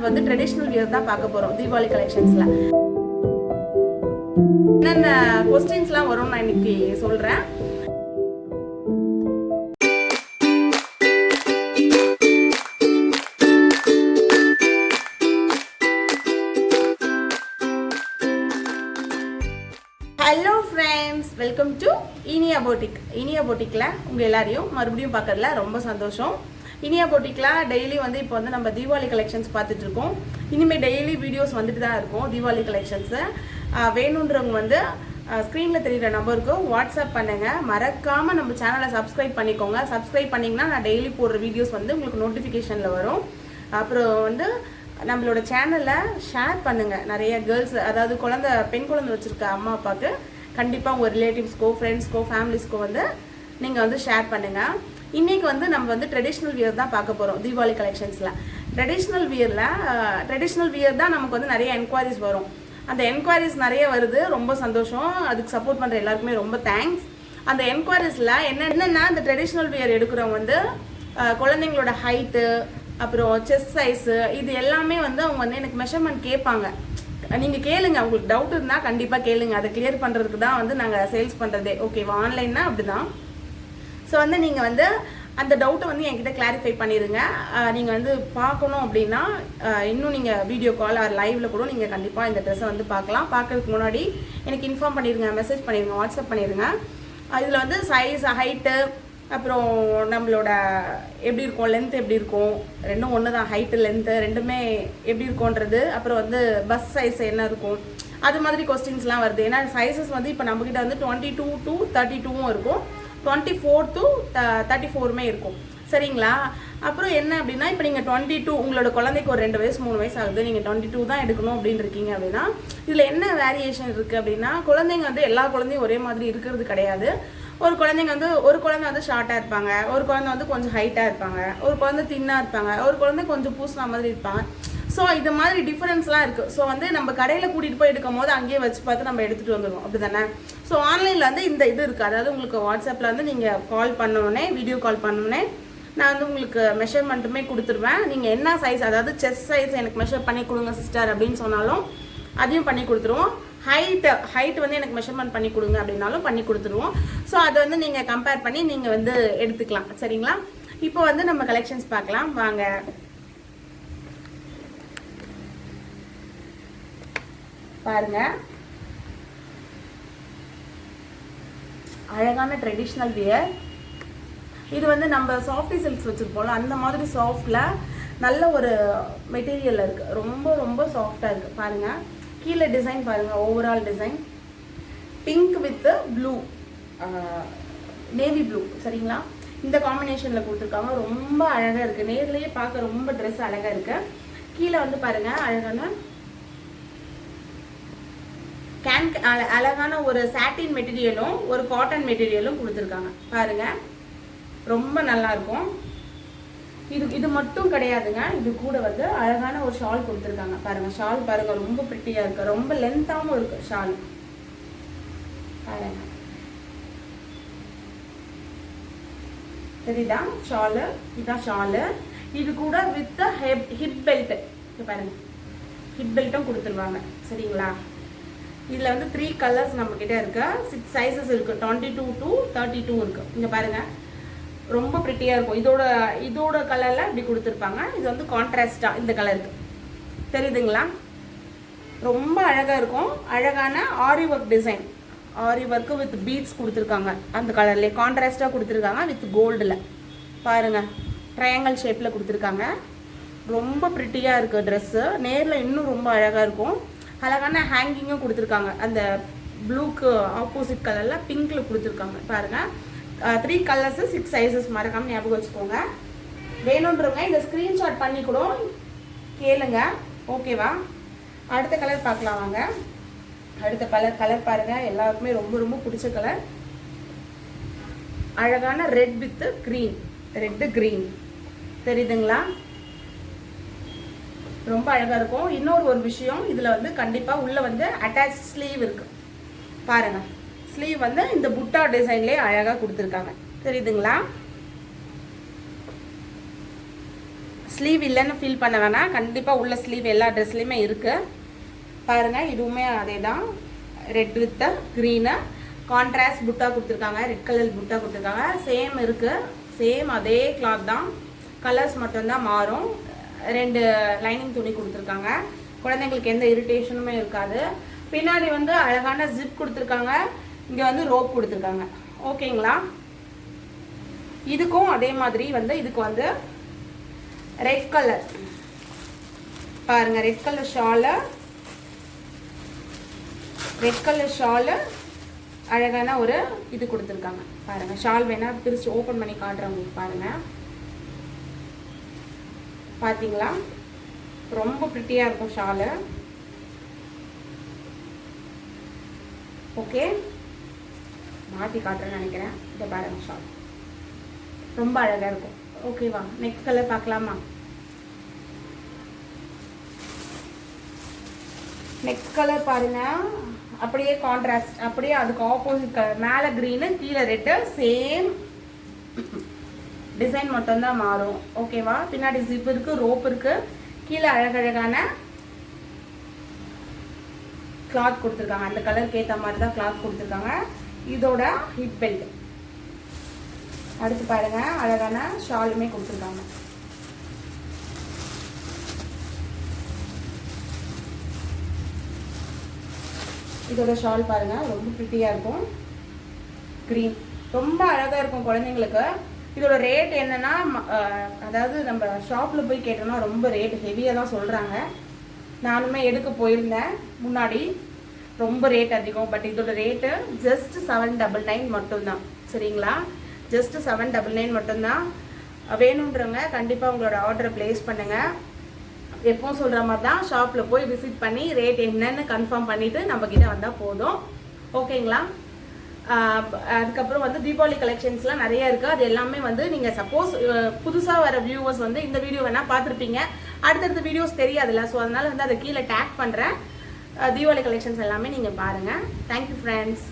நம்ம வந்து traditional wear தான் பார்க்க போறோம் தீபாவளி கலெக்ஷன்ஸ்ல. என்னென்ன கொஸ்டின்ஸ்லாம் வரும் நான் இன்னைக்கு சொல்றேன். Hello friends, welcome to Iniya boutique. Iniya போட்டிக்கில் உங்கள் எல்லாரையும் மறுபடியும் பார்க்கறதுல ரொம்ப சந்தோஷம். இனியா போட்டிக்கில் டெய்லி வந்து இப்போ வந்து நம்ம தீபாவளி கலெக்ஷன்ஸ் பார்த்துட்டு இருக்கோம். இனிமேல் டெய்லி வீடியோஸ் வந்துட்டு தான் இருக்கும் தீபாவளி கலெக்ஷன்ஸு. வேணுன்றவங்க வந்து ஸ்க்ரீனில் தெரிகிற நம்பருக்கு வாட்ஸ்அப் பண்ணுங்கள். மறக்காமல் நம்ம சேனலை சப்ஸ்கிரைப் பண்ணிக்கோங்க. சப்ஸ்கிரைப் பண்ணிங்கன்னா நான் டெய்லி போடுற வீடியோஸ் வந்து உங்களுக்கு நோட்டிஃபிகேஷனில் வரும். அப்புறம் வந்து நம்மளோட சேனலில் ஷேர் பண்ணுங்கள். நிறைய கேர்ள்ஸ், அதாவது பெண் குழந்தை வச்சுருக்க அம்மா அப்பாவுக்கு கண்டிப்பாக உங்கள் ரிலேட்டிவ்ஸ்க்கோ ஃப்ரெண்ட்ஸ்க்கோ ஃபேமிலிஸ்க்கோ வந்து நீங்கள் வந்து ஷேர் பண்ணுங்கள். இன்றைக்கி வந்து நம்ம வந்து ட்ரெடிஷ்னல் வியர் தான் பார்க்க போகிறோம் தீபாவளி கலெக்ஷன்ஸில். ட்ரெடிஷ்னல் வியர் தான் நமக்கு வந்து நிறைய என்கொயரிஸ் வரும். அந்த என்கொயரிஸ் நிறைய வருது, ரொம்ப சந்தோஷம். அதுக்கு சப்போர்ட் பண்ணுற எல்லாருக்குமே ரொம்ப தேங்க்ஸ். அந்த என்கொயரிஸில் என்னென்னா, அந்த ட்ரெடிஷ்னல் வியர் எடுக்கிறவங்க வந்து குழந்தைங்களோட ஹைட்டு, அப்புறம் செஸ்ட் சைஸு, இது எல்லாமே வந்து அவங்க வந்து எனக்கு மெஷர்மெண்ட் கேட்பாங்க. நீங்கள் கேளுங்க, உங்களுக்கு டவுட் இருந்தால் கண்டிப்பாக கேளுங்க. அதை கிளியர் பண்ணுறதுக்கு தான் வந்து நாங்கள் சேல்ஸ் பண்ணுறதே. ஓகேவா? ஆன்லைன்னா அப்படி தான். ஸோ வந்து நீங்கள் வந்து அந்த டவுட்டை வந்து என்கிட்ட கிளாரிஃபை பண்ணிடுங்க. நீங்கள் வந்து பார்க்கணும் அப்படின்னா இன்னும் நீங்கள் வீடியோ கால் ஆர் லைவில் கூட நீங்கள் கண்டிப்பாக இந்த ட்ரெஸ்ஸை வந்து பார்க்கலாம். பார்க்கறதுக்கு முன்னாடி எனக்கு இன்ஃபார்ம் பண்ணிடுங்க, மெசேஜ் பண்ணிடுங்க, வாட்ஸ்அப் பண்ணிடுங்க. இதில் வந்து சைஸ், ஹைட்டு, அப்புறம் நம்மளோட எப்படி இருக்கும், லென்த் எப்படி இருக்கும், ரெண்டும் ஒன்று தான். ஹைட்டு லென்த்து ரெண்டுமே எப்படி இருக்கும்ன்றது, அப்புறம் வந்து பஸ் சைஸ் என்ன இருக்கும், அது மாதிரி கொஸ்டின்ஸ்லாம் வருது. ஏன்னா சைஸஸ் வந்து இப்போ நம்மக்கிட்ட வந்து 22 to 32 இருக்கும், 24 to 34 இருக்கும். சரிங்களா? அப்புறம் என்ன அப்படின்னா, இப்போ நீங்கள் 22, உங்களோட குழந்தைக்கு ஒரு 2 வயசு 3 வயசு ஆகுது, நீங்கள் 22 தான் எடுக்கணும் அப்படின்னு இருக்கீங்க அப்படின்னா, இதில் என்ன வேரியேஷன் இருக்குது அப்படின்னா, குழந்தைங்க வந்து எல்லா குழந்தையும் ஒரே மாதிரி இருக்கிறது கிடையாது. ஒரு குழந்தை வந்து ஷார்ட்டாக இருப்பாங்க, ஒரு குழந்தை வந்து கொஞ்சம் ஹைட்டாக இருப்பாங்க, ஒரு குழந்தை தின்னாக இருப்பாங்க, ஒரு குழந்தை கொஞ்சம் பூசின மாதிரி இருப்பாங்க. ஸோ இது மாதிரி டிஃப்ரென்ஸ்லாம் இருக்குது. ஸோ வந்து நம்ம கடையில் கூட்டிகிட்டு போய் எடுக்கும் போது அங்கேயே வச்சு பார்த்து நம்ம எடுத்துகிட்டு வந்துடுவோம், அப்படி தானே? ஸோ ஆன்லைனில் வந்து இந்த இது இருக்குது. அதாவது உங்களுக்கு வாட்ஸ்அப்பில் வந்து நீங்கள் கால் பண்ணோடனே, வீடியோ கால் பண்ணோடனே நான் வந்து உங்களுக்கு மெஷர்மெண்ட்டுமே கொடுத்துருவேன். நீங்கள் என்ன சைஸ், அதாவது செஸ்ட் சைஸ் எனக்கு மெஷர் பண்ணி கொடுங்க சிஸ்டர் அப்படின்னு சொன்னாலும் அதையும் பண்ணி கொடுத்துருவோம். ஹைட் வந்து எனக்கு மெஷர்மெண்ட் பண்ணி கொடுங்க அப்படின்னாலும் பண்ணி கொடுத்துருவோம். ஸோ அதை வந்து நீங்கள் கம்பேர் பண்ணி நீங்கள் வந்து எடுத்துக்கலாம். சரிங்களா? இப்போ வந்து நம்ம கலெக்ஷன்ஸ் பார்க்கலாம் வாங்க. பாருங்க, அழகான ட்ரெடிஷ்னல் வியர். இது வந்து நம்ம சாஃப்டி சில்க்ஸ் வச்சுருப்போம்ல, அந்த மாதிரி சாஃப்டில் நல்ல ஒரு மெட்டீரியல் இருக்குது. ரொம்ப ரொம்ப சாஃப்டாக இருக்குது. பாருங்கள், கீழே டிசைன் பாருங்கள், overall design pink with blue, navy blue. சரிங்களா? இந்த காம்பினேஷனில் கொடுத்துருக்காங்க. ரொம்ப அழகாக இருக்குது. நேர்லேயே பார்க்க ரொம்ப ட்ரெஸ் அழகாக இருக்குது. கீழே வந்து பாருங்கள், அழகான ஒரு சாட்டின் மெட்டீரியலும் ஒரு காட்டன் மெட்டீரியலும் கொடுத்துருக்காங்க. பாருங்கள், ரொம்ப நல்லா இருக்கும். இது மட்டும் கிடையாதுங்க, இது கூட வந்து அழகான ஒரு ஷால் கொடுத்துருக்காங்க. பாருங்க, ஷால் பாருங்க, ரொம்ப பிரிட்டியா இருக்கு, ரொம்ப லென்த்தாவும் இருக்கு ஷால். பாருங்க, தெரியுதா ஷாலு? இதுதான் ஷாலு. இது கூட வித் ஹிப் பெல்ட். பாருங்க, ஹிப் பெல்ட்டும் கொடுத்துருவாங்க. சரிங்களா? இதுல வந்து 3 கலர்ஸ் நம்ம கிட்ட இருக்கு, 6 சைசஸ் இருக்கு, 22 to 32 இருக்கு. இங்க பாருங்க, ரொம்ப பிரிட்டியா இருக்கும். இதோட கலர்ல இப்படி கொடுத்துருப்பாங்க. இது வந்து கான்ட்ராஸ்டா இந்த கலருக்கு தெரியுதுங்களா? ரொம்ப அழகா இருக்கும். அழகான aari work design, aari work with beads கொடுத்துருக்காங்க. அந்த கலர்லேயே கான்ட்ராஸ்டா கொடுத்துருக்காங்க வித் கோல்டில். பாருங்க, ட்ரையாங்கல் ஷேப்ல கொடுத்துருக்காங்க. ரொம்ப பிரிட்டியா இருக்கு ட்ரெஸ்ஸு. நேரில் இன்னும் ரொம்ப அழகா இருக்கும். அழகான ஹேங்கிங்கும் கொடுத்துருக்காங்க. அந்த ப்ளூக்கு ஆப்போசிட் கலர்ல பிங்க்ல கொடுத்துருக்காங்க. பாருங்க, 3 கலர்ஸ் 6 சைஸஸ். மறக்காம ஞாபகம் வச்சுக்கோங்க. வேணுன்றவங்க இந்த ஸ்கிரீன்ஷாட் பண்ணி கூட கேளுங்க. ஓகேவா? அடுத்த கலர் பார்க்கலாம் வாங்க. அடுத்த கலர் பாருங்க, எல்லாருக்குமே ரொம்ப ரொம்ப பிடிச்ச கலர். அழகான red with green, red green தெரியுதுங்களா? ரொம்ப அழகா இருக்கும். இன்னொரு விஷயம், இதுல வந்து கண்டிப்பா உள்ள வந்து அட்டாச் ஸ்லீவ் இருக்கு. பாருங்க, ஸ்லீவ் வந்து இந்த புட்டா டிசைன்லயே அழகா கொடுத்துருக்காங்க. தெரியுதுங்களா? ஸ்லீவ் இல்லைன்னு ஃபீல் பண்ண வேணாம், கண்டிப்பாக உள்ள ஸ்லீவ் எல்லா ட்ரெஸ்லேயுமே இருக்குது. பாருங்கள், இதுவுமே அதே தான், ரெட் வித் க்ரீனு கான்ட்ராஸ்ட் புட்டா கொடுத்துருக்காங்க, ரெட் கலர் புட்டா கொடுத்துருக்காங்க. சேம் இருக்குது, சேம் அதே கிளாத் தான், கலர்ஸ் மட்டும்தான் மாறும். 2 லைனிங் துணி கொடுத்துருக்காங்க, குழந்தைங்களுக்கு எந்த இரிட்டேஷனுமே இருக்காது. பின்னாடி வந்து அழகான ஜிப் கொடுத்துருக்காங்க, இங்கே வந்து ரோப் கொடுத்துருக்காங்க. ஓகேங்களா? இதுக்கும் அதே மாதிரி வந்து இதுக்கு வந்து ரெட் கலர் பாருங்க, ரெட் கலர் ஷாலு அழகான ஒரு இது கொடுத்துருக்காங்க. பாருங்க, ஷால் வேணா பிரிச்சு ஓப்பன் பண்ணி காட்டுறேன் உங்களுக்கு. பாருங்க, பாத்தீங்களா? ரொம்ப பிரிட்டியா இருக்கும் ஷாலு. ஓகே, மாற்றி காட்டுறேன்னு நினைக்கிறேன். இதை பாருங்க, ஷால் ரொம்ப அழகாக இருக்கும். ஓகேவா? நெக்ஸ்ட் கலர் பார்க்கலாமா? நெக்ஸ்ட் கலர் பாருங்க, அப்படியே கான்ட்ராஸ்ட், அப்படியே அதுக்கு ஆப்போசிட் கலர், மேலே க்ரீனு கீழே ரெட்டு, சேம் டிசைன் மட்டும்தான் மாறும். ஓகேவா? பின்னாடி ஜிப் இருக்கு, ரோப் இருக்கு, கீழே அழகழகான கிளாத் கொடுத்துருக்காங்க. அந்த கலருக்கு ஏற்ற மாதிரி தான் கிளாத் கொடுத்துருக்காங்க. இதோட ஹிப் பெல்ட். அடுத்து பாருங்க, அழகான ஷாலுமே கொடுத்துருக்காங்க. இதோட ஷால் பாருங்க, ரொம்ப பிரிட்டியா இருக்கும், கிரீன், ரொம்ப அழகா இருக்கும் குழந்தைங்களுக்கு. இதோட ரேட் என்னன்னா, அதாவது நம்ம ஷாப்ல போய் கேட்டோம்னா ரொம்ப ரேட் ஹெவியா தான் சொல்றாங்க. நானுமே எடுக்க போயிருந்தேன் முன்னாடி, ரொம்ப ரேட் அதிகம். பட் இதோட ரேட்டு ஜஸ்ட் 799 மட்டும்தான். சரிங்களா? ஜஸ்ட் 799 மட்டும்தான். வேணுன்றவங்க கண்டிப்பாக உங்களோட ஆர்டரை பிளேஸ் பண்ணுங்கள். எப்பவும் சொல்கிற மாதிரி தான், ஷாப்பில் போய் விசிட் பண்ணி ரேட் என்னன்னு கன்ஃபார்ம் பண்ணிவிட்டு நம்மக்கிட்ட வந்தால் போதும். ஓகேங்களா? அதுக்கப்புறம் வந்து தீபாவளி கலெக்ஷன்ஸ்லாம் நிறைய இருக்குது. அது எல்லாமே வந்து நீங்கள் சப்போஸ் புதுசாக வர வியூவர்ஸ் வந்து இந்த வீடியோ வேணால் பார்த்துருப்பீங்க, அடுத்தடுத்த வீடியோஸ் தெரியாதுல்ல. ஸோ அதனால் வந்து அதை கீழே டேக் பண்ணுறேன். தீபாவளி கலெக்ஷன்ஸ் எல்லாமே நீங்கள் பாருங்கள். Thank you friends.